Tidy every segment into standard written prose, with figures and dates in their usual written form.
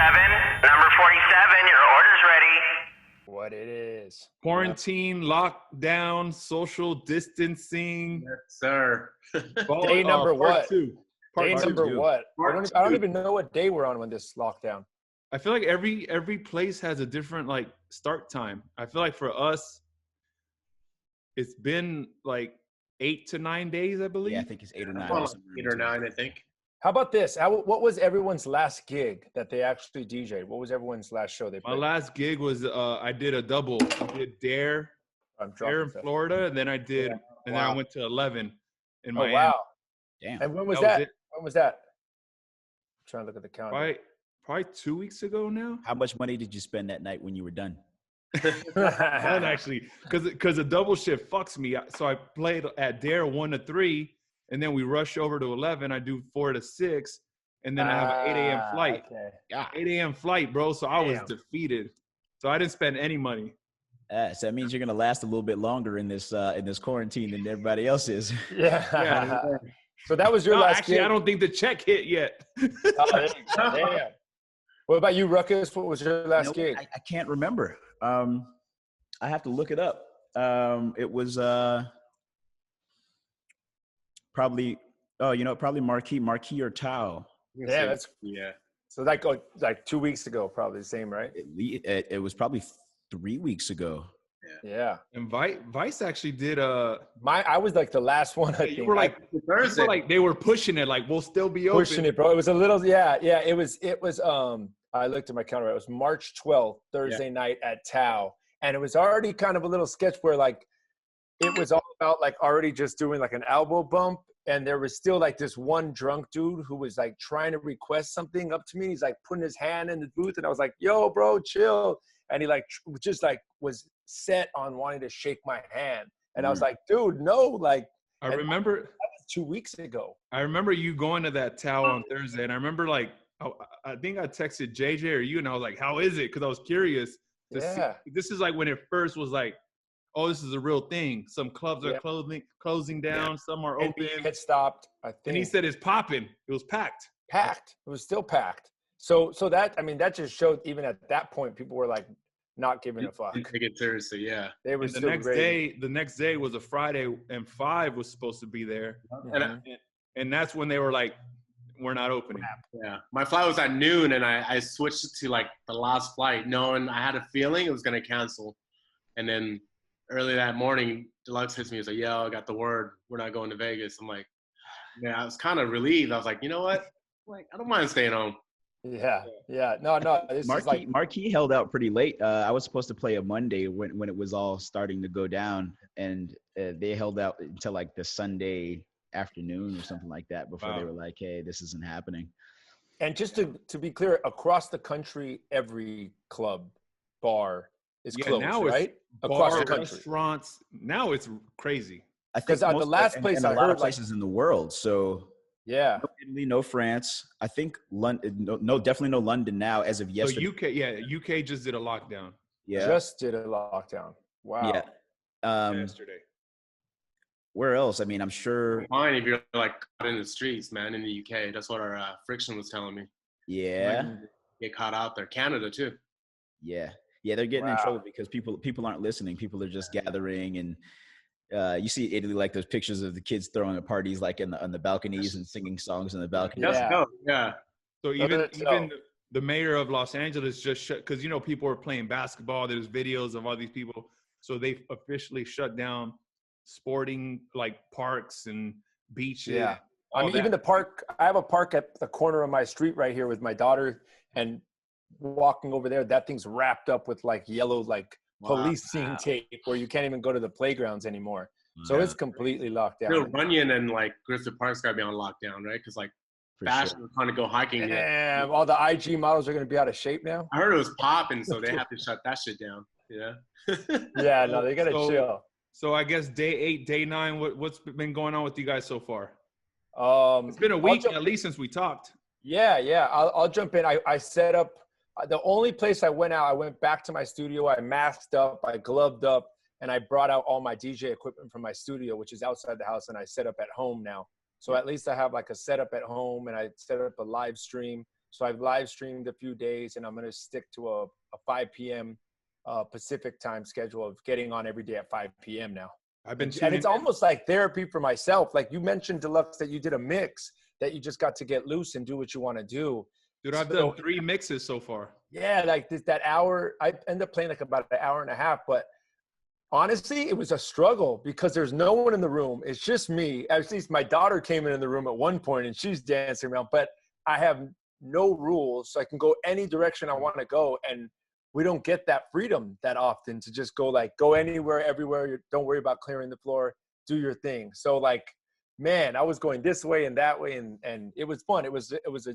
Number 47, your order's ready. What it is. Quarantine, lockdown, social distancing. Yes, sir. Day number what? Two. Day number two. what? I Part don't two. even know what day we're on when this lockdown. I feel like every place has a different like start time. I feel like for us, it's been like 8 to 9 days, I believe. Yeah, I think it's 8 or 9. Well, 8 or 9, I think. How about this? What was everyone's last gig that they actually DJ'd? What was everyone's last show they My played? last gig was I did a double. I did Dare I'm in stuff. Florida, and then I did, and then I Wow. went to 11 in Oh, Miami. wow. Damn. And when was That was that? it. When was that? I'm trying to look at the calendar. Probably 2 weeks ago now. How much money did you spend that night when you were done? None actually, because a double shift fucks me. So I played at Dare 1 to 3, and then we rush over to 11. I do 4 to 6, and then I have an 8 a.m. flight. Okay. Yeah. 8 a.m. flight, bro. So I was Damn. defeated. So I didn't spend any money. So that means you're gonna last a little bit longer in this quarantine than everybody else is. Yeah. Yeah. So that was your No, last actually, gig? I don't think the check hit yet. Oh, there you go. Damn. What about you, Ruckus? What was your last gig? I can't remember. I have to look it up. It was probably Marquis or Tao. Yeah, that's Yeah. so like 2 weeks ago, probably the same, right? It was probably 3 weeks ago. Yeah. And Vice actually did I was like the last one. I think. you were like, Thursday. they were pushing it, like we'll still be open. Pushing it, bro. It was a little, yeah. It was. I looked at my calendar. It was March 12th, Thursday night at Tao, and it was already kind of a little sketch where like it was all about like already just doing like an elbow bump, and there was still like this one drunk dude who was like trying to request something up to me. He's like putting his hand in the booth, and I was like, "Yo, bro, chill." And he like just like was set on wanting to shake my hand, and I was like, "Dude, no!" Like I remember that was 2 weeks ago. I remember you going to that Tao on Thursday, and I remember like I think I texted JJ or you, and I was like, "How is it?" Because I was curious to see. This is like when it first was like, "Oh, this is a real thing." Some clubs are closing down, some are open. It stopped. I think. And he said it's popping. It was packed. Packed. It was still packed. So that, I mean, that just showed even at that point, people were like not giving a fuck. Didn't take it seriously, yeah. They were And still ready. the next day was a Friday, and 5 was supposed to be there. Mhm. And that's when they were like, we're not opening. Yeah. My flight was at noon, and I switched to like the last flight, knowing I had a feeling it was going to cancel. And then early that morning, Dlux hits me. He was like, "Yo, I got the word. We're not going to Vegas." I'm like, yeah, I was kind of relieved. I was like, you know what? Like, I don't mind staying home. Yeah. No. This is like, Marquis held out pretty late. I was supposed to play a Monday when it was all starting to go down, and they held out until like the Sunday afternoon or something like that before they were like, "Hey, this isn't happening." and just to be clear, across the country, every club, bar is closed, now right? it's Across bar, the country. restaurants. Now it's crazy. I think 'Cause, the most- last and- place and I a lot heard, of places in the world. So Yeah. no Italy, no France. I think London. No, definitely no London now as of So yesterday. UK just did a lockdown Yeah. Just did a lockdown. Wow. Yeah. yesterday. Where else? I mean, I'm sure. Fine if you're like caught in the streets, man, in the UK. That's what our friction was telling me. Yeah. Get caught out there. Canada too. Yeah. They're getting in Wow. trouble because people aren't listening. People are just gathering, and you see Italy, like those pictures of the kids throwing at parties, like on the balconies and singing songs on the balcony. Let's Yeah. go. Yeah. So Look at it, even the mayor of Los Angeles just shut, because people were playing basketball. There's videos of all these people, so they officially shut down sporting like parks and beaches. Yeah. I all mean, that. even the park, I have a park at the corner of my street right here with my daughter, and walking over there, that thing's wrapped up with like yellow, like policing tape where you can't even go to the playgrounds anymore. So it's completely locked down. Still, Runyon and like Griffith Park's got to be on lockdown, right? Because like For fashion sure. was trying to go hiking. Damn, all the IG models are going to be out of shape now. I heard it was popping, so they have to shut that shit down. Yeah. Yeah, no, they got to chill. So I guess day 8, day 9. What's been going on with you guys so far? It's been a I'll week jump- at least since we talked. Yeah. I'll jump in. I set up the only place I went out. I went back to my studio. I masked up. I gloved up, and I brought out all my DJ equipment from my studio, which is outside the house, and I set up at home now. So at least I have like a setup at home, and I set up a live stream. So I've live streamed a few days, and I'm going to stick to a 5 p.m. Pacific time schedule of getting on every day at 5 p.m. now. And it's almost like therapy for myself. Like you mentioned, Dlux, that you did a mix, that you just got to get loose and do what you want to do. Dude, I've done 3 mixes so far. Yeah, like that hour, I end up playing like about an hour and a half, but honestly, it was a struggle because there's no one in the room. It's just me. At least my daughter came in the room at one point and she's dancing around, but I have no rules, so I can go any direction I want to go. And we don't get that freedom that often to just go anywhere, everywhere. Don't worry about clearing the floor, do your thing. So like, man, I was going this way and that way, and it was fun. It was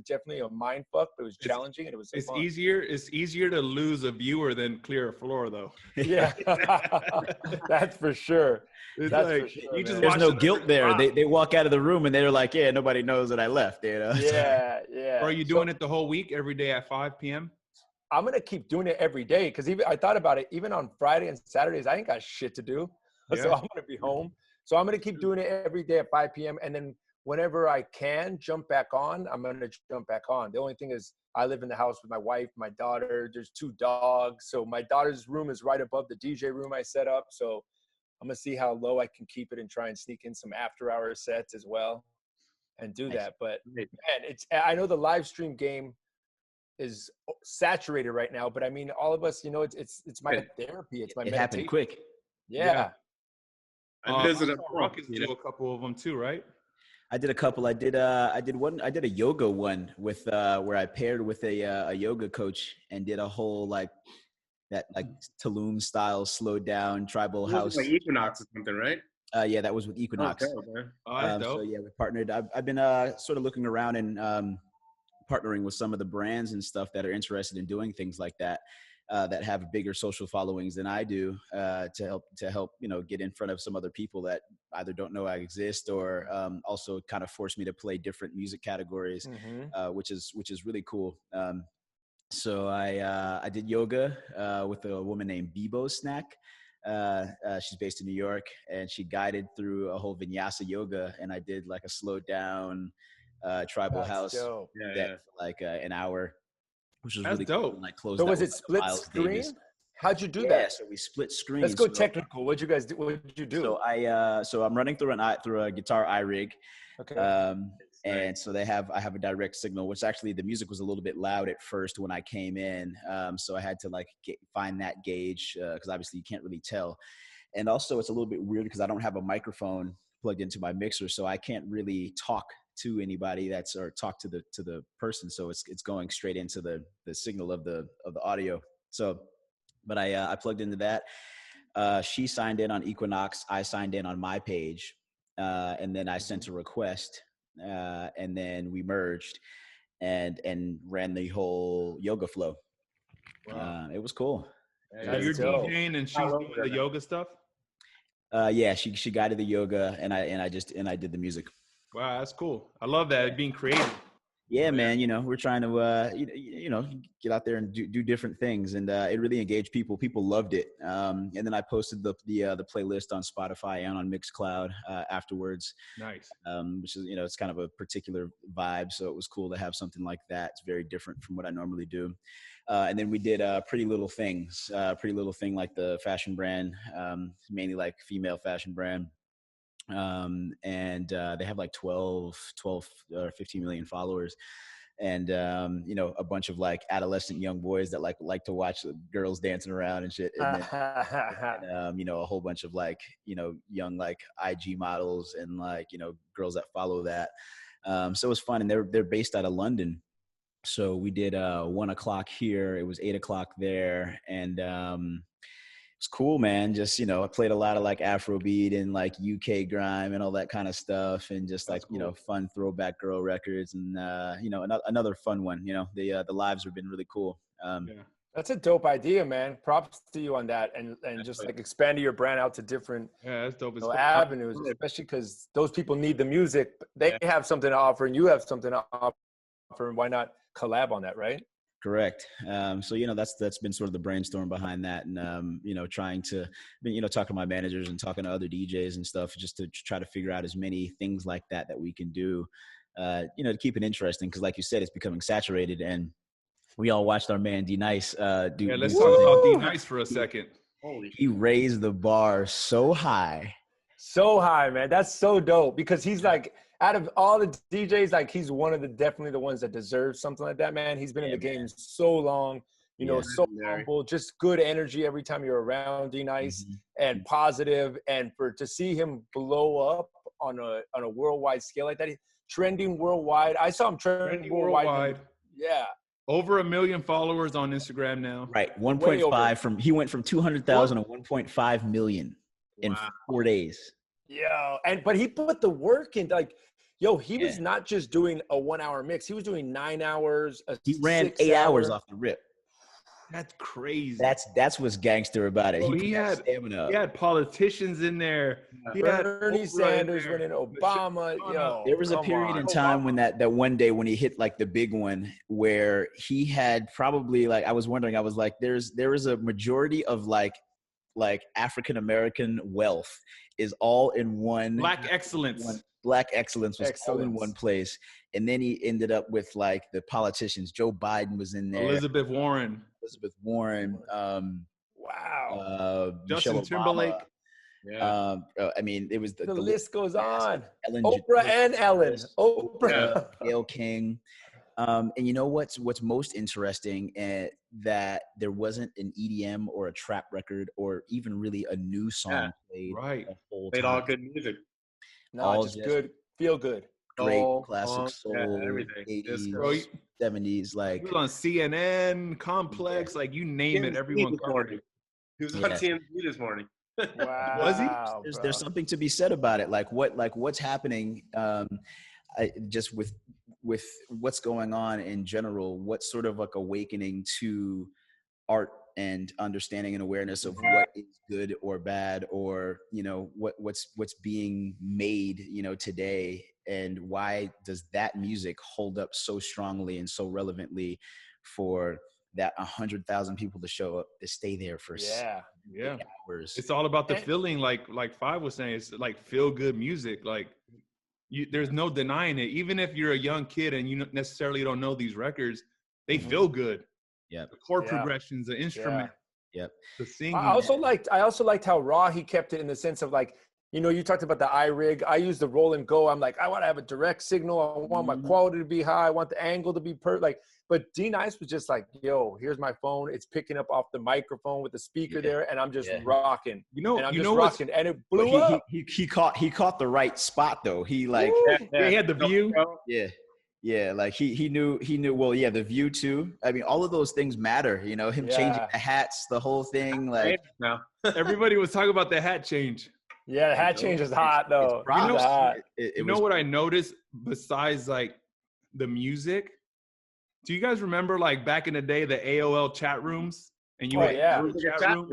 definitely a mind fuck, but it was challenging, and it was fun. It's easier to lose a viewer than clear a floor, though. Yeah, that's for sure. It's that's like, for sure, there's no guilt there. They walk out of the room and they're like, yeah, nobody knows that I left. You know? Yeah, yeah. Are you doing it the whole week, every day at 5 p.m.? I'm gonna keep doing it every day because even I thought about it. Even on Friday and Saturdays, I ain't got shit to do, so I'm gonna be home. So I'm gonna keep doing it every day at 5 p.m. And then whenever I can jump back on, I'm gonna jump back on. The only thing is, I live in the house with my wife, my daughter. There's 2 dogs, so my daughter's room is right above the DJ room I set up. So I'm gonna see how low I can keep it and try and sneak in some after-hour sets as well, and do that. But man, I know the live stream game is saturated right now, but I mean, all of us, it's my therapy. It's my meditation. It happened quick. Yeah. I visited Ruckus do a couple of them too, right? I did a couple. I did a yoga one with where I paired with a yoga coach and did a whole like Tulum style slowed down tribal house. Like Equinox or something, right? Yeah, that was with Equinox. Okay. So yeah, we partnered. I've been sort of looking around and partnering with some of the brands and stuff that are interested in doing things like that, that have bigger social followings than I do, to help get in front of some other people that either don't know I exist or also kind of force me to play different music categories, which is really cool. So I did yoga with a woman named Bibo Snack. She's based in New York, and she guided through a whole vinyasa yoga, and I did like a slowed down tribal house for like an hour, which was really dope. cool. And I closed. So was it split screen? Davis. How'd you do Yeah, that? so we split screens. Let's go technical. What'd you guys do? What did you do? So I'm running through a guitar iRig. Okay. And so I have a direct signal, which actually the music was a little bit loud at first when I came in. So I had to like find that gauge, because obviously you can't really tell. And also it's a little bit weird because I don't have a microphone plugged into my mixer, so I can't really talk to anybody or talk to the person. So it's going straight into the signal of the audio. So, but I plugged into that. She signed in on Equinox. I signed in on my page. And then I sent a request, and then we merged and ran the whole yoga flow. Wow. It was cool. You're DJing and she's doing the yoga stuff? Yeah, she guided the yoga and I did the music. Wow, that's cool. I love that, being creative. Yeah, man. We're trying to, get out there and do different things, and it really engaged people. People loved it. And then I posted the playlist on Spotify and on Mixcloud afterwards. Nice. Which is, it's kind of a particular vibe, so it was cool to have something like that. It's very different from what I normally do. And then we did Pretty Little Things. Pretty Little Thing, like the fashion brand, mainly like female fashion brand. And they have like 12 or 15 million followers, and a bunch of like adolescent young boys that like to watch girls dancing around and shit, and then, a whole bunch of like young like IG models and like girls that follow that. So it was fun, and they're based out of London. So we did 1 o'clock here, it was 8 o'clock there, and it's cool, man. Just, I played a lot of like Afrobeat and like UK grime and all that kind of stuff. And just like, cool. Fun throwback girl records and, another fun one, the lives have been really cool. Yeah. That's a dope idea, man. Props to you on that. And just like expanding your brand out to different that's dope. Avenues, especially because those people need the music. They have something to offer and you have something to offer. And why not collab on that, right? Correct. So, that's been sort of the brainstorm behind that. And, trying to, talk to my managers and talking to other DJs and stuff, just to try to figure out as many things like that we can do. to keep it interesting, because like you said, it's becoming saturated, and we all watched our man D-Nice do. Let's do talk something. about D-Nice for a second. He raised the bar so high. So high, man. That's so dope, because he's like, out of all the DJs, like he's one of definitely the ones that deserves something like that, man. He's been in the game so long, so humble, just good energy every time you're around D-Nice, and positive. And to see him blow up on a worldwide scale like that, trending worldwide. I saw him trending worldwide. Yeah. Over 1 million followers on Instagram now. Right. 1.5 he went from 200,000 to 1.5 million in 4 days. But he put the work in, like, he was not just doing a 1 hour mix. He was doing 9 hours. He ran 8 hours off the rip. That's crazy. That's what's gangster about it. He had stamina. He had politicians in there. He Bernie Sanders winning, Obama. There was a period in time when that one day when he hit like the big one, where he had probably, like, I was wondering, I was like, there is a majority of like African American wealth is all in one. Black excellence. Black excellence was all in one place. And then he ended up with like the politicians. Joe Biden was in there. Elizabeth Warren. Michelle Justin Timberlake. Obama. I mean, it was the list goes on. Oprah and Ellen. Oprah. Gayle King. And you know what's most interesting? That there wasn't an EDM or a trap record or even really a new song played. Right. The whole played time. all good music. No, just good. Feel good. Great classic soul, everything. 80s, 70s. Like, he was on CNN, Complex, like you name it. Everyone. He was on TMZ this morning. Wow. Was he? There's something to be said about it. Like what's happening, just with what's going on in general. What's sort of like awakening to art and understanding and awareness of what is good or bad, or what's being made today, and why does that music hold up so strongly and so relevantly for that 100,000 people to show up, to stay there for 8 hours. It's all about the feeling, like Five was saying. It's like feel good music. Like there's no denying it. Even if you're a young kid and you necessarily don't know these records, they feel good. Yeah. The chord progressions, the instrument. Yep. The singing. I also liked how raw he kept it, in the sense of, like, you talked about the iRig. I use the roll and go. I'm like, I want to have a direct signal. I want my quality to be high. I want the angle to be perfect. Like, but D-Nice was just like, yo, here's my phone. It's picking up off the microphone with the speaker there, and I'm just rocking. And I'm just rocking, and it blew up. He caught the right spot though. He like he had the view. Yeah, like he knew. Well, yeah, the view too. I mean, all of those things matter. Him changing the hats, the whole thing. Like, everybody was talking about the hat change. Yeah, the hat change is hot though. You know what I noticed besides like the music? Do you guys remember, like, back in the day, the AOL chat rooms? And you chat room,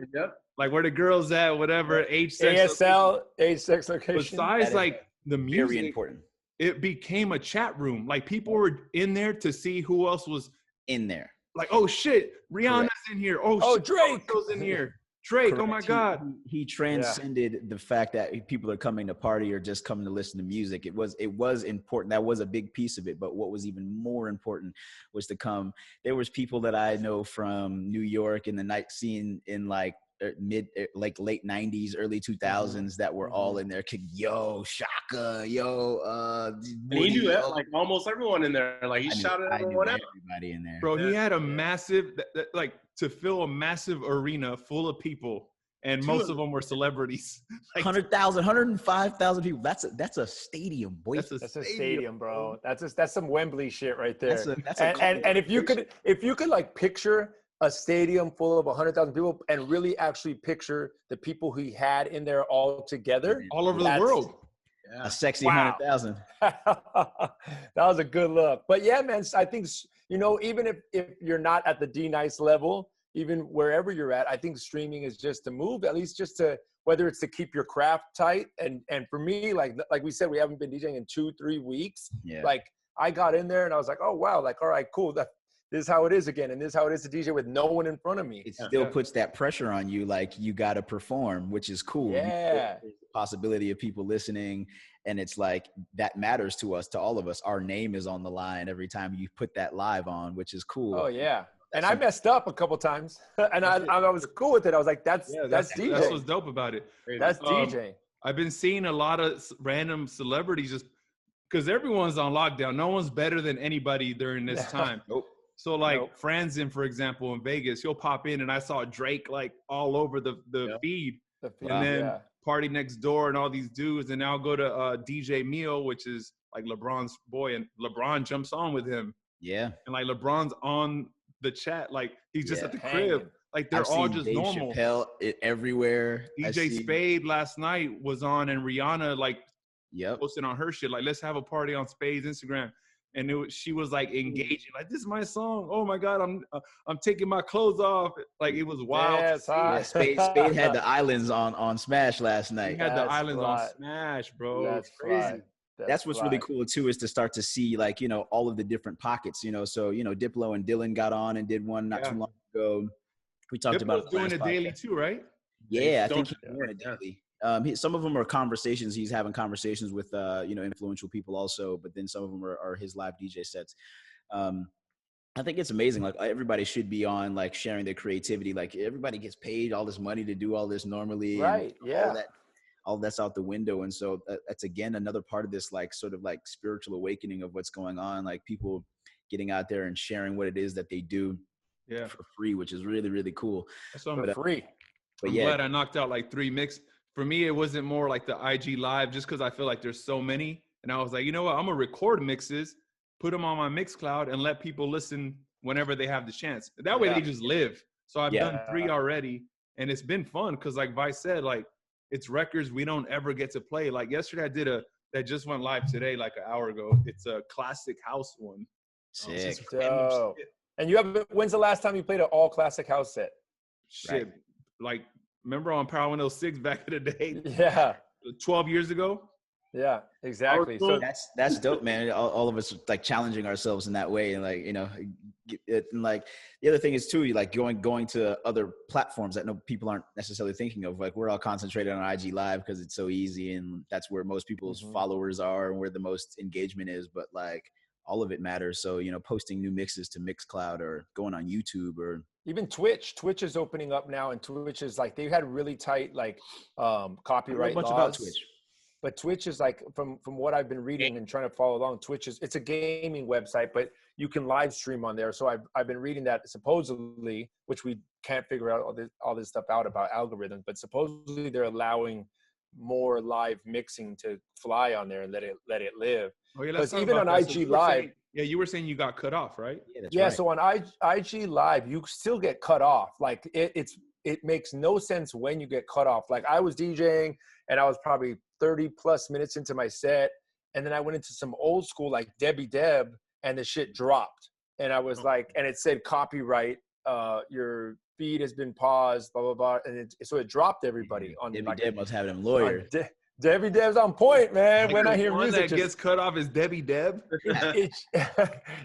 like where the girls at, whatever, age, sex, ASL, age, sex, location. Besides like the music, very important. It became a chat room. Like, people were in there to see who else was in there. Like, oh shit, Rihanna's in here. Oh shit, Drake goes in here. Drake, oh my God. He transcended the fact that people are coming to party or just coming to listen to music. It was important. That was a big piece of it. But what was even more important was to come. There was people that I know from New York in the night scene in like late 90s, early 2000s that were all in there. Yo, Shaka, yo, and he knew like almost everyone in there. Like, he shouted everyone out. Everybody in there. Bro, he had a massive, like, to fill a massive arena full of people, and most of them were celebrities. Like 100,000, 105,000 people. That's a stadium, boy. That's a stadium, bro. That's some Wembley shit right there. And if you could like picture a stadium full of 100,000 people and really actually picture the people he had in there all together, all over the world. A sexy 100,000. That was a good look. But yeah, man, I think, even if you're not at the D-Nice level, even wherever you're at, I think streaming is just to move, at least just to, whether it's to keep your craft tight. And for me, like we said, we haven't been DJing in 2-3 weeks. Yeah. Like, I got in there and I was like, oh, wow. Like, all right, cool. This is how it is again. And this is how it is to DJ with no one in front of me. It still puts that pressure on you. Like, you got to perform, which is cool. Yeah. There's the possibility of people listening And it's like, that matters to us, to all of us. Our name is on the line every time you put that live on, which is cool. Oh yeah. And I messed up a couple times, and I was cool with it. I was like, that's DJ. That's what's dope about it. That's DJ. I've been seeing a lot of random celebrities just because everyone's on lockdown. No one's better than anybody during this time. Nope. So like Franzen, for example, in Vegas, he'll pop in and I saw Drake like all over the feed. And then Party Next Door and all these dudes. And now I'll go to DJ Meal, which is like LeBron's boy, and LeBron jumps on with him. Yeah. And like LeBron's on the chat, like he's just at the crib. Like they're all just Dave normal. Chappelle everywhere. DJ Spade last night was on, and Rihanna like Yep. posted on her shit like, let's have a party on Spade's Instagram, and she was like engaging, like, this is my song. Oh my god, I'm taking my clothes off. Like it was wild. Yeah, Spade had the islands on Smash last night. He had the islands on Smash, bro. That's crazy. That's what's really cool too, is to start to see like, you know, all of the different pockets, you know. So, you know, Diplo and Dylan got on and did one not too long ago. We talked about doing it daily too, right? Yeah, I think he's doing it daily. Some of them are conversations. He's having conversations with, you know, influential people also, but then some of them are his live DJ sets. I think it's amazing. Like everybody should be on, like sharing their creativity. Like everybody gets paid all this money to do all this normally. Right. And all that's out the window. And so that's again, another part of this, like sort of like spiritual awakening of what's going on. Like people getting out there and sharing what it is that they do for free, which is really, really cool. That's free. But I'm glad I knocked out like 3 mix. For me, it wasn't more like the IG live, just because I feel like there's so many. And I was like, you know what? I'm going to record mixes, put them on my Mixcloud, and let people listen whenever they have the chance. That way they just live. So I've done 3 already. And it's been fun because like Vice said, like it's records we don't ever get to play. Like yesterday I did that just went live today, like an hour ago. It's a classic house one. Sick. And when's the last time you played an all classic house set? Shit. Like, remember on Power 106 back in the day? Yeah. 12 years ago? Yeah, exactly. So that's dope, man. All of us like challenging ourselves in that way, and like, you know, and like the other thing is too, like going to other platforms that people aren't necessarily thinking of. Like we're all concentrated on IG Live because it's so easy, and that's where most people's followers are and where the most engagement is. But like all of it matters. So, you know, posting new mixes to Mixcloud or going on YouTube or even Twitch. Twitch is opening up now, and Twitch is like, they had really tight like copyright laws. About Twitch. But Twitch is like, from what I've been reading and trying to follow along, it's a gaming website, but you can live stream on there. So I've been reading that supposedly, which we can't figure out all this stuff out about algorithms, but supposedly they're allowing more live mixing to fly on there and let it live. Oh yeah, because even on IG Live, you were saying you got cut off, right? Yeah, right. So on IG Live, you still get cut off. Like it makes no sense when you get cut off. Like I was DJing and I was probably 30 plus minutes into my set, and then I went into some old school like Debbie Deb, and the shit dropped, and I was like, and it said copyright, your feed has been paused, blah blah blah, and so it dropped everybody on. Debbie Deb must have them lawyers. Debbie Deb's on point, man. Like when I hear music, that gets cut off is Debbie Deb.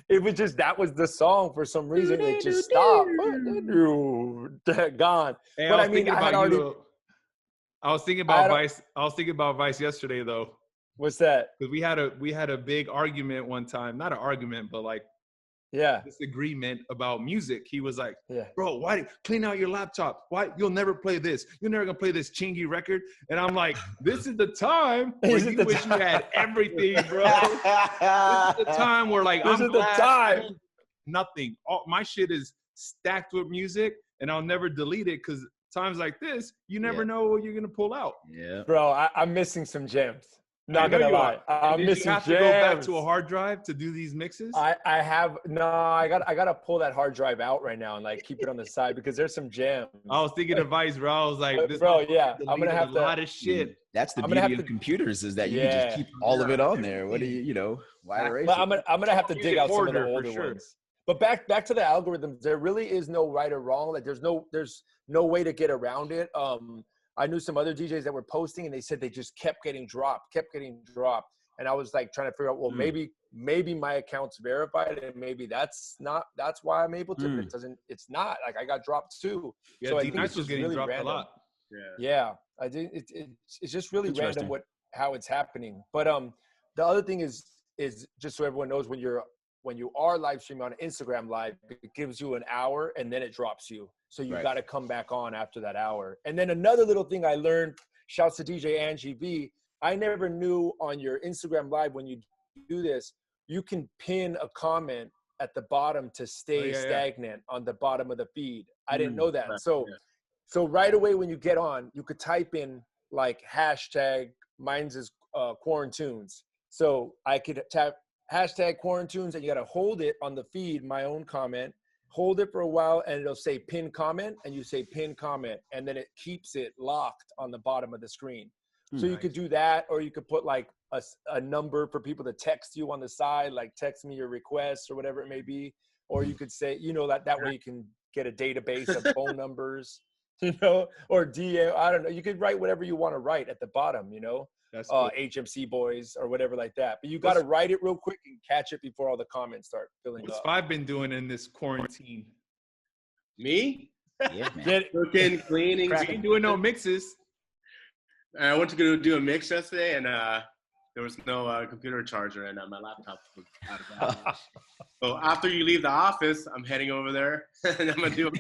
It was just, that was the song for some reason. It just stopped. Gone. Hey, but I mean, I was thinking about Vice. I was thinking about Vice yesterday, though. What's that? Because we had a big argument one time. Not an argument, but like disagreement about music. He was like, bro, why clean out your laptop? Why you'll never play this? You're never gonna play this chingy record. And I'm like, this is the time where you wish you had everything, bro. This is the time where like this is the time. Nothing. All my shit is stacked with music, and I'll never delete it because times like this, you never know what you're gonna pull out. Yeah, bro, I'm missing some gems. Not gonna lie, I'm missing you have gems. To go back to a hard drive to do these mixes? I gotta pull that hard drive out right now and like keep it on the side because there's some gems. I was thinking of Vice, bro. I was like, this bro, yeah, I'm gonna have a lot of shit. That's the beauty of computers, is that you can just keep all of it on there. What do you why erase it? I'm gonna have to dig out some of the older ones. But back to the algorithms, there really is no right or wrong. Like there's no way to get around it. I knew some other DJs that were posting and they said they just kept getting dropped. And I was like trying to figure out, well, maybe my account's verified and maybe that's why I'm able to, but it's not. Like I got dropped too. Yeah, so D-Nice was getting really dropped random. A lot. Yeah. I did. It's just really random how it's happening. But the other thing is just so everyone knows, when you are live streaming on Instagram Live, it gives you an hour and then it drops you. So you got to come back on after that hour. And then another little thing I learned, shouts to DJ Angie V, I never knew on your Instagram Live, when you do this, you can pin a comment at the bottom to stay stagnant on the bottom of the feed. I didn't know that. So right away when you get on, you could type in like hashtag, mine's is quarantunes. So I could tap hashtag quarantunes, and you got to hold it on the feed, my own comment, hold it for a while, and it'll say pin comment, and you say pin comment, and then it keeps it locked on the bottom of the screen. So you could do that, or you could put like a number for people to text you on the side, like text me your requests or whatever it may be. Or you could say, that way you can get a database of phone numbers, or DM, I don't know. You could write whatever you want to write at the bottom, That's cool. HMC boys or whatever like that. But you got to write it real quick and catch it before all the comments start filling up. What's Five been doing in this quarantine? Me? Yeah, man. Cooking, cleaning. You ain't doing no mixes. I went to go do a mix yesterday, and there was no computer charger, and my laptop was out of battery. So after you leave the office, I'm heading over there, and I'm gonna do.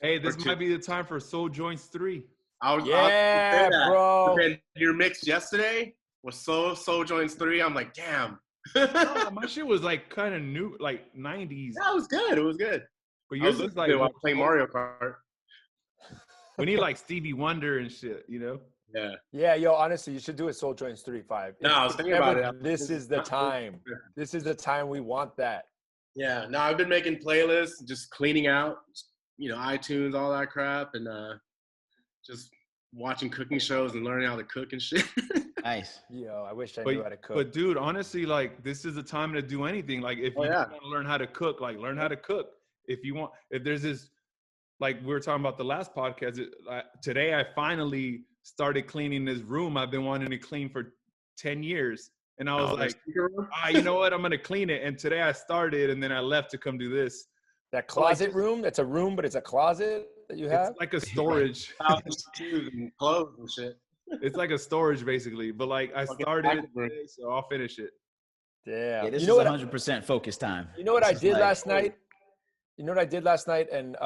Hey, this might be the time for Soul Joints 3. Bro. And your mix yesterday was Soul Joints 3. I'm like, damn. My shit was like kind of new, like 90s. Yeah, it was good. It was good. But yours is like while playing Mario Kart. We need like Stevie Wonder and shit, Yeah, yo, honestly, you should do a Soul Joints 3-5. No, I was thinking about it. This is the time. This is the time we want that. Yeah, no, I've been making playlists, just cleaning out, iTunes, all that crap, and just watching cooking shows and learning how to cook and shit. Nice. Yo, I wish I knew how to cook. But dude, honestly, like this is the time to do anything. Like if you want to learn how to cook, like learn how to cook. If there's this, like we were talking about the last podcast, today I finally started cleaning this room I've been wanting to clean for 10 years. And I was like, you know what? I'm going to clean it. And today I started, and then I left to come do this. That closet room, that's a room, but it's a closet that you have? It's like a storage. Shoes and clothes and shit. It's like a storage, basically. But like I started today, so I'll finish it. Damn. Yeah, this is 100% focus time. You know what I did last night? And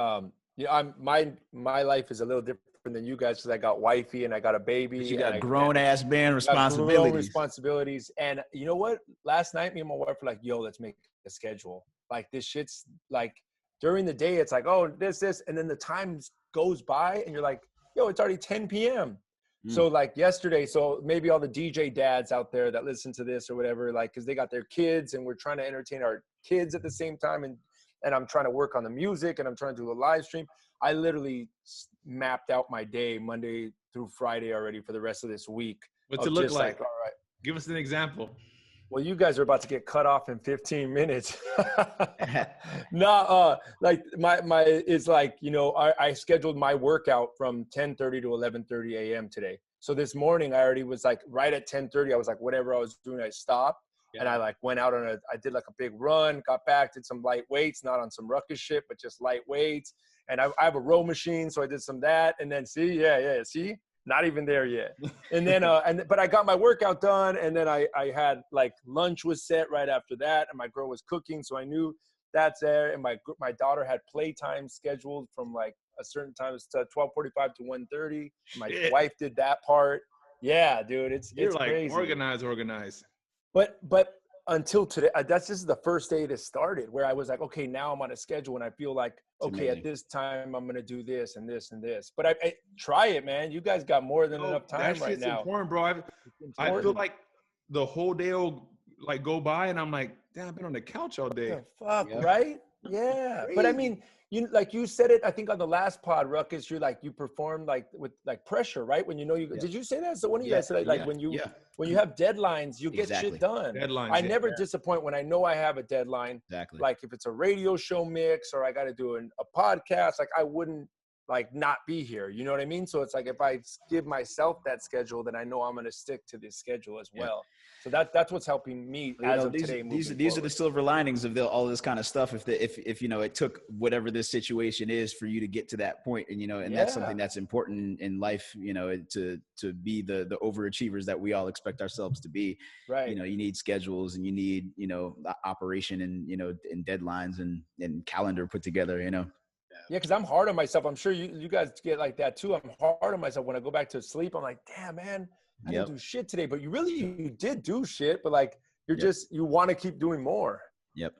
my life is a little different than you guys, because I got wifey and I got a baby. You got grown-ass man responsibilities. And you know what? Last night, me and my wife were like, yo, let's make a schedule. Like, this shit's like, during the day, it's like, oh, this. And then the time goes by and you're like, yo, it's already 10 p.m. So like yesterday, so maybe all the DJ dads out there that listen to this or whatever, like, because they got their kids and we're trying to entertain our kids at the same time. And I'm trying to work on the music and I'm trying to do a live stream. I literally mapped out my day Monday through Friday already for the rest of this week. What's it look like? All right. Give us an example. Well, you guys are about to get cut off in 15 minutes. Like it's like, I scheduled my workout from 10:30 to 11:30 a.m. today. So this morning I already was like, right at 10:30, I was like, whatever I was doing, I stopped. Yeah. And I like went out I did like a big run, got back, did some light weights, not on some ruckus shit, but just light weights. And I have a row machine, so I did some that. And then see, not even there yet. And then, but I got my workout done. And then I had like lunch was set right after that. And my girl was cooking. So I knew that's there. And my daughter had playtime scheduled from like a certain time to 12:45 to 1:30. My wife did that part. Yeah, dude, it's like crazy. Organized. But until today, this is the first day it started where I was like, okay, now I'm on a schedule and I feel like, okay, at this time I'm going to do this and this and this. But I try it, man. You guys got more than enough time right now. Important, bro. I feel like the whole day will like go by and I'm like, damn, I've been on the couch all day. Fuck, right? Yeah. But I mean, you said it, I think on the last pod, Ruckus, you performed like with like pressure, right? When did you say that? So one of you guys said when you have deadlines, you get shit done. Deadlines. I never disappoint when I know I have a deadline. Exactly. Like if it's a radio show mix or I got to do a podcast, like I wouldn't like not be here. You know what I mean? So it's like if I give myself that schedule, then I know I'm going to stick to this schedule as well. So that's what's helping me as of today. These are the silver linings of all this kind of stuff. If you know, it took whatever this situation is for you to get to that point, and you know, and that's something that's important in life. You know, to be the overachievers that we all expect ourselves to be. Right. You know, you need schedules, and you need, you know, operation, and you know, and deadlines, and calendar put together. You know. Yeah, because I'm hard on myself. I'm sure you guys get like that too. I'm hard on myself when I go back to sleep. I'm like, damn, man, I didn't do shit today. But you did do shit. But like, you're just, you want to keep doing more. Yep.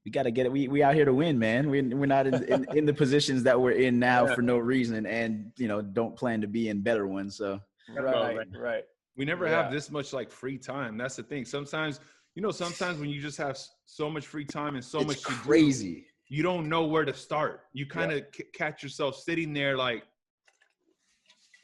We got to get it. We out here to win, man. We're not in the positions that we're in now for no reason, and you know, don't plan to be in better ones. So right. We never have this much like free time. That's the thing. Sometimes, you know, when you just have so much free time and so much crazy. You don't know where to start. You kind of catch yourself sitting there like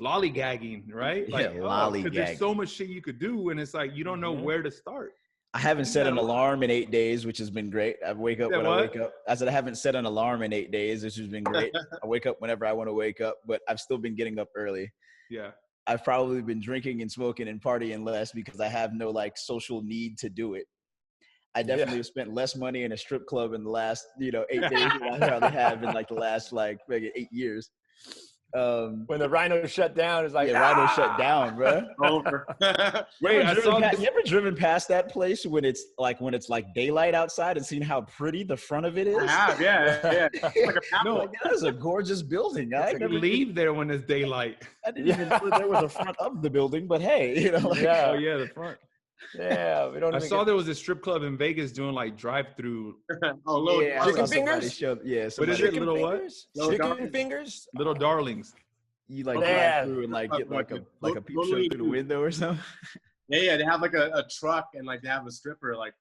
lollygagging, right? Like, lollygagging. There's so much shit you could do, and it's like you don't know where to start. I haven't set an alarm in 8 days, which has been great. I wake up when I wake up. I said I haven't set an alarm in 8 days, which has been great. I wake up whenever I want to wake up, but I've still been getting up early. Yeah. I've probably been drinking and smoking and partying less because I have no like social need to do it. I definitely have spent less money in a strip club in the last, 8 days than I probably have in like the last maybe 8 years. When the Rhino shut down, it's like Rhino shut down, bro. Over. You ever driven past that place when it's like daylight outside and seen how pretty the front of it is? I have, yeah. Like that is a gorgeous building. I never leave there when it's daylight. I didn't even know there was a front of the building, but hey, oh yeah, the front. Yeah, we don't. I saw there was a strip club in Vegas doing like drive-through. Chicken fingers. What is it? Little what? Chicken fingers. Little darlings. You like drive through and like get like a peep show through the window or something. Yeah. They have like a truck and like they have a stripper like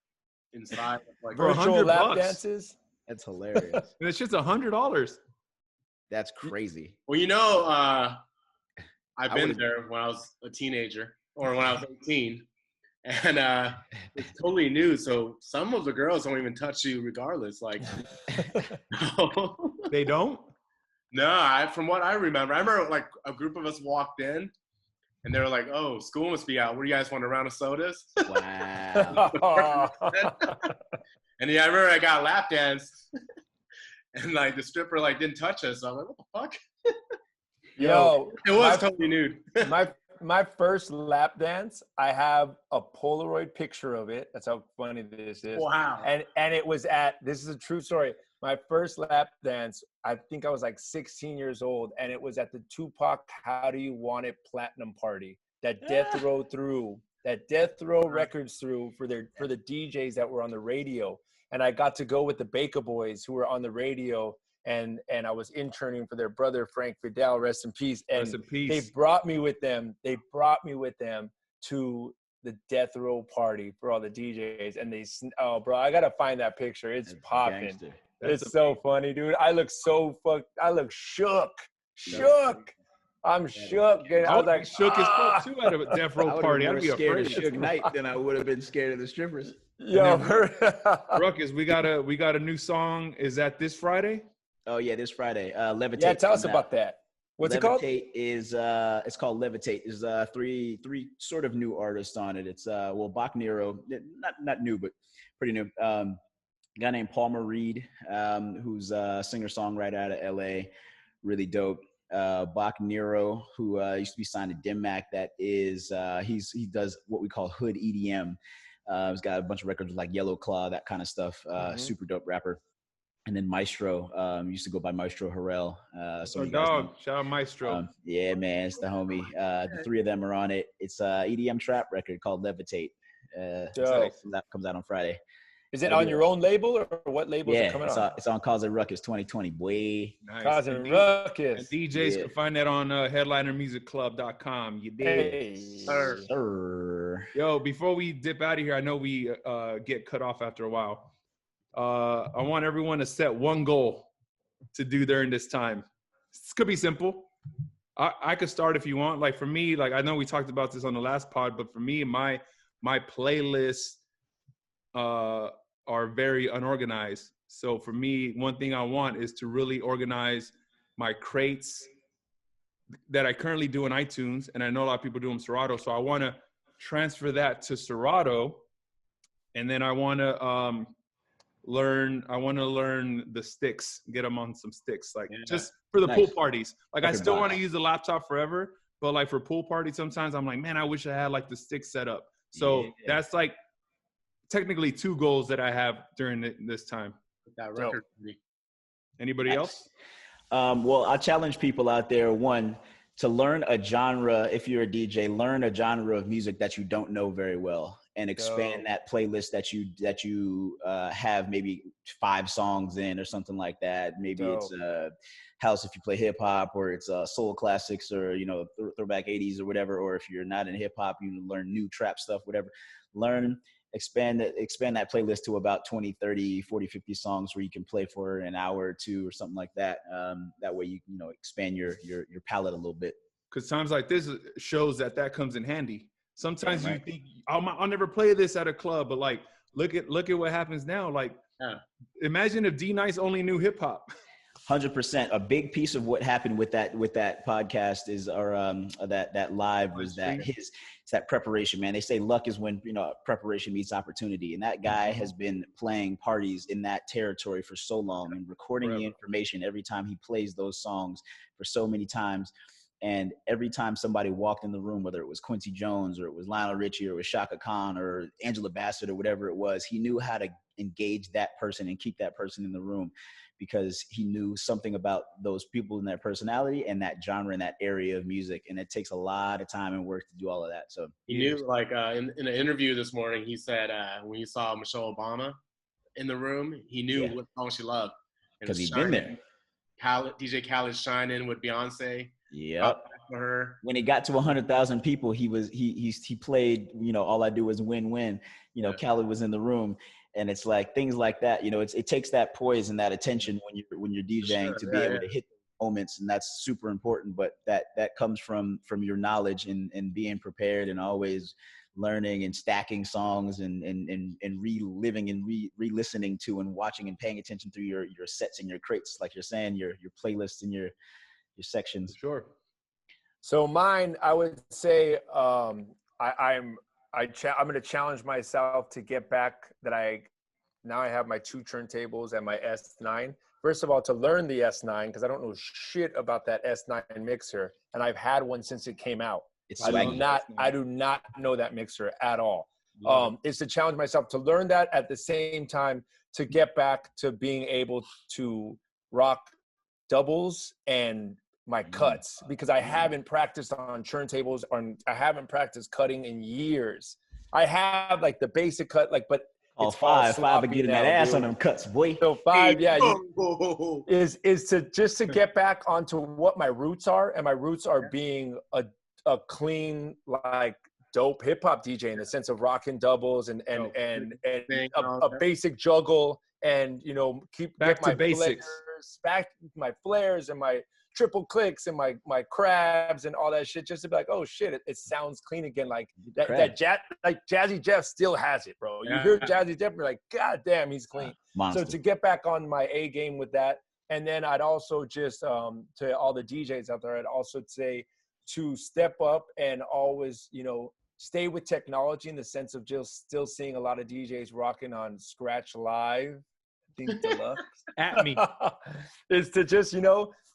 inside. Like for $100 lap dances. That's hilarious. And it's just $100. That's crazy. Well, you know, I've been there when I was a teenager or when I was 18. And it's totally new, so some of the girls don't even touch you regardless. Like, they don't? No, from what I remember like a group of us walked in, and they were like, "Oh, school must be out. What do you guys want, a round of sodas?" Wow. And I remember I got a lap dance, and like the stripper like didn't touch us. So I'm like, "What the fuck?" Yo, it was totally nude. My first lap dance, I have a Polaroid picture of it. That's how funny this is. Wow. And it was this is a true story. My first lap dance, I think I was like 16 years old, and it was at the Tupac How Do You Want It Platinum Party that Death Row Records threw for the DJs that were on the radio. And I got to go with the Baker Boys who were on the radio. And I was interning for their brother Frank Fidel, rest in peace. And rest in peace. They brought me with them to the Death Row party for all the DJs. And bro, I gotta find that picture. It's popping. It's so funny, dude. I look shook. I'm shook. I was like shook as fuck too at a Death Row party. I'd be scared afraid. of Suge Knight than I would have been scared of the strippers. Yo, Ruckus, we got a new song. Is that this Friday? Oh yeah, this Friday. Levitate. Yeah, tell us about that. What's it called? Levitate is it's called Levitate. There's three sort of new artists on it. It's Bach Nero, not new but pretty new. A guy named Palmer Reed, who's a singer-songwriter out of LA, really dope. Bach Nero, who used to be signed to Dim Mak, that is he does what we call hood EDM. He's got a bunch of records like Yellow Claw, that kind of stuff. Super dope rapper. And then Maestro, used to go by Maestro Harrell. Shout out Maestro. Yeah, man, it's the homie. The three of them are on it. It's a EDM trap record called Levitate. That comes out on Friday. Is it on your own label, or what label is it coming on? It's on Cause and Ruckus 2020, boy. Nice. Cause and Ruckus. And DJs can find that on headlinermusicclub.com. You dig? Hey, sir. Yo, before we dip out of here, I know we get cut off after a while. I want everyone to set one goal to do during this time. This could be simple. I could start if you want. Like for me, like I know we talked about this on the last pod, but for me, my playlists are very unorganized. So for me, one thing I want is to really organize my crates that I currently do in iTunes, and I know a lot of people do them Serato. So I want to transfer that to Serato, and then I want to learn the sticks, get them on some sticks, like just for the pool parties. Like I still want to use the laptop forever, but like for pool parties, sometimes I'm like, man, I wish I had like the stick set up. So that's like technically 2 goals that I have during this time. That record. Anybody else? Well, I'll challenge people out there, one, to learn a genre. If you're a DJ, learn a genre of music that you don't know very well, and expand that playlist that you have maybe 5 songs in or something like that. Maybe it's house if you play hip hop, or it's soul classics, or throwback 80s or whatever. Or if you're not in hip hop, you learn new trap stuff, whatever. Expand that playlist to about 20, 30, 40, 50 songs where you can play for an hour or 2 or something like that. That way you expand your palette a little bit. Because times like this shows that comes in handy. Sometimes you think I'll never play this at a club, but like look at what happens now. Like imagine if D-Nice only knew hip hop. 100%. A big piece of what happened with that podcast is, or that live, was that it's that preparation, man. They say luck is when preparation meets opportunity, and that guy has been playing parties in that territory for so long and recording the information every time he plays those songs for so many times. And every time somebody walked in the room, whether it was Quincy Jones or it was Lionel Richie or it was Shaka Khan or Angela Bassett or whatever it was, he knew how to engage that person and keep that person in the room, because he knew something about those people and their personality and that genre and that area of music. And it takes a lot of time and work to do all of that. So he knew, like in an interview this morning, he said when he saw Michelle Obama in the room, he knew what song she loved. Because he'd been there. DJ Khaled Shining with Beyonce. Yep. For her. When it got to 100,000 people, he played, All I Do Is Win Win. Khaled was in the room, and it's like things like that. It takes that poise and that attention when you're DJing to be able to hit moments, and that's super important. But that comes from your knowledge and being prepared and always learning and stacking songs and reliving and re-listening to and watching and paying attention through your sets and your crates, like you're saying, your playlists and your sections. Sure. So mine, I would say, I'm going to challenge myself to get back that I have my 2 turntables and my S9. First of all, to learn the S9, because I don't know shit about that S9 mixer, and I've had one since it came out. I do not know that mixer at all. It's to challenge myself to learn that, at the same time to get back to being able to rock doubles and my cuts, because I haven't practiced on turntables, I haven't practiced cutting in years. I have like the basic cut, but it's five are getting that ass on them cuts, boy. So 5, is to get back onto what my roots are, and my roots are being a clean, like, dope hip hop DJ, in the sense of rocking doubles and a basic juggle, and keep back to basics. Back my flares and my triple clicks and my crabs and all that shit, just to be like, oh shit, it sounds clean again. Like that Jazzy Jeff still has it, bro. You hear Jazzy Jeff, you're like, god damn, he's clean. Monster. So to get back on my A game with that, and then I'd also just to all the DJs out there, I'd also say to step up and always stay with technology, in the sense of just still seeing a lot of DJs rocking on Scratch Live. I think Dlux at me is to just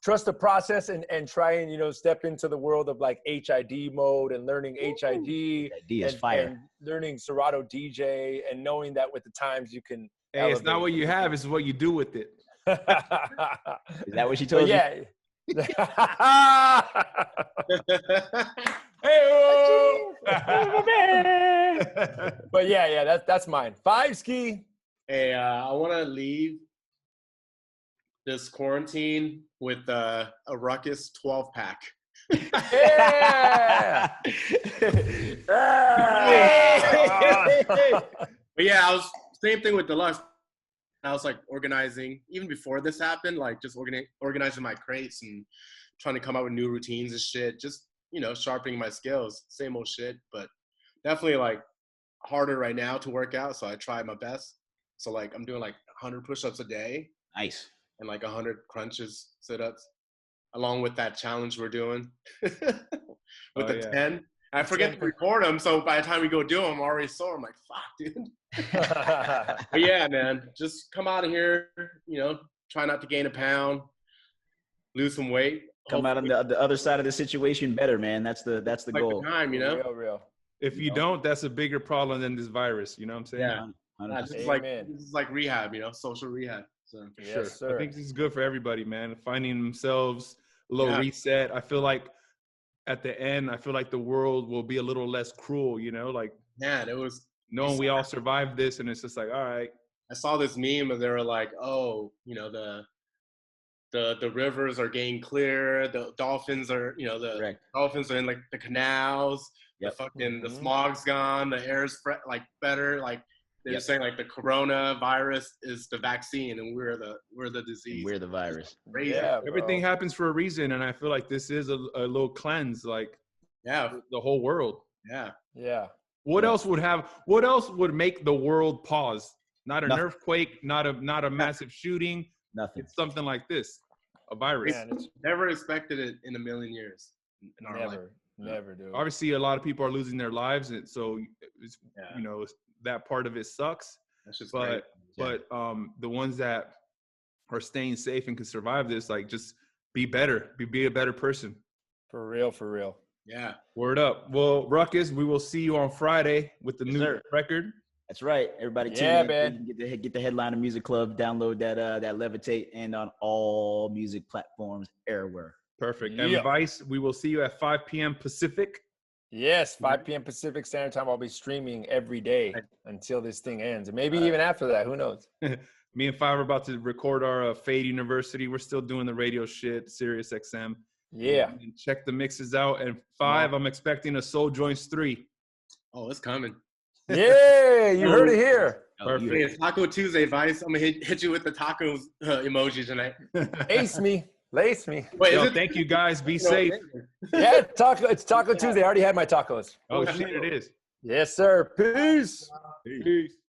trust the process and try and step into the world of like HID mode and learning HID and learning Serato DJ, and knowing that with the times you can. Hey, it's not what you have; it's what you do with it. Is that what she told you? Yeah. But yeah, that's mine. 5 ski. Hey, I want to leave this quarantine with a Ruckus 12-pack. Yeah. But yeah, same thing with Dlux. I was like organizing, even before this happened, like just organizing my crates and trying to come up with new routines and shit. Just, sharpening my skills. Same old shit, but definitely like harder right now to work out. So I try my best. So like I'm doing like 100 push-ups a day. Nice. And like 100 crunches, sit-ups. along with that challenge we're doing with the yeah. 10. I forget to record them, so by the time we go do them, I'm already sore. I'm like, fuck, dude. But yeah, man, just come out of here, you know, try not to gain a pound, lose some weight. Come out on the other side of the situation better, man. That's the goal. The time, you know? Real. If you don't, that's a bigger problem than this virus. You know what I'm saying? Yeah. This is like rehab, you know, social rehab. So Yes, sir. I think this is good for everybody, man. Finding themselves, a little reset. I feel like at the end, I feel like the world will be a little less cruel, you know, like knowing we all survived this, and it's just like, all right. I saw this meme and they were like, oh, you know, the rivers are getting clear, the dolphins are, you know, dolphins are in like the canals, the fucking the smog's gone, the air's like better, like they're saying like the coronavirus is the vaccine and we're the disease. We're the virus. Crazy. Yeah, everything happens for a reason, and I feel like this is a little cleanse, like the whole world. Yeah. What else would make the world pause? Not an earthquake, not a massive shooting. Nothing. It's something like this, a virus. Man, never expected it in a million years. In our life. Never, dude. Obviously, a lot of people are losing their lives, and so it's, you know, that part of it sucks. That's just but the ones that are staying safe and can survive this, like, just be better, be a better person. For real. Yeah. Word up. Well, Ruckus, we will see you on Friday with the new record. That's right. Everybody tune in. Man. Get the Headliner Music Club. Download that Levitate, and on all music platforms everywhere. Perfect. And Vice, we will see you at 5 p.m. Pacific. Yes, 5 p.m. Pacific Standard Time. I'll be streaming every day until this thing ends, and maybe even after that. Who knows? Me and Five are about to record our FAED University. We're still doing the radio shit, Sirius XM. Yeah. And check the mixes out. And 5, I'm expecting a Soul Joints 3. Oh, it's coming. Yeah, you heard it here. Perfect. Hey, it's Taco Tuesday, Vice. I'm gonna hit you with the tacos emoji tonight. Lace me. Wait, thank you guys. Be safe. Yeah, it's Taco Tuesday. I already had my tacos. Oh shit, it is. Yes, sir. Peace. Peace.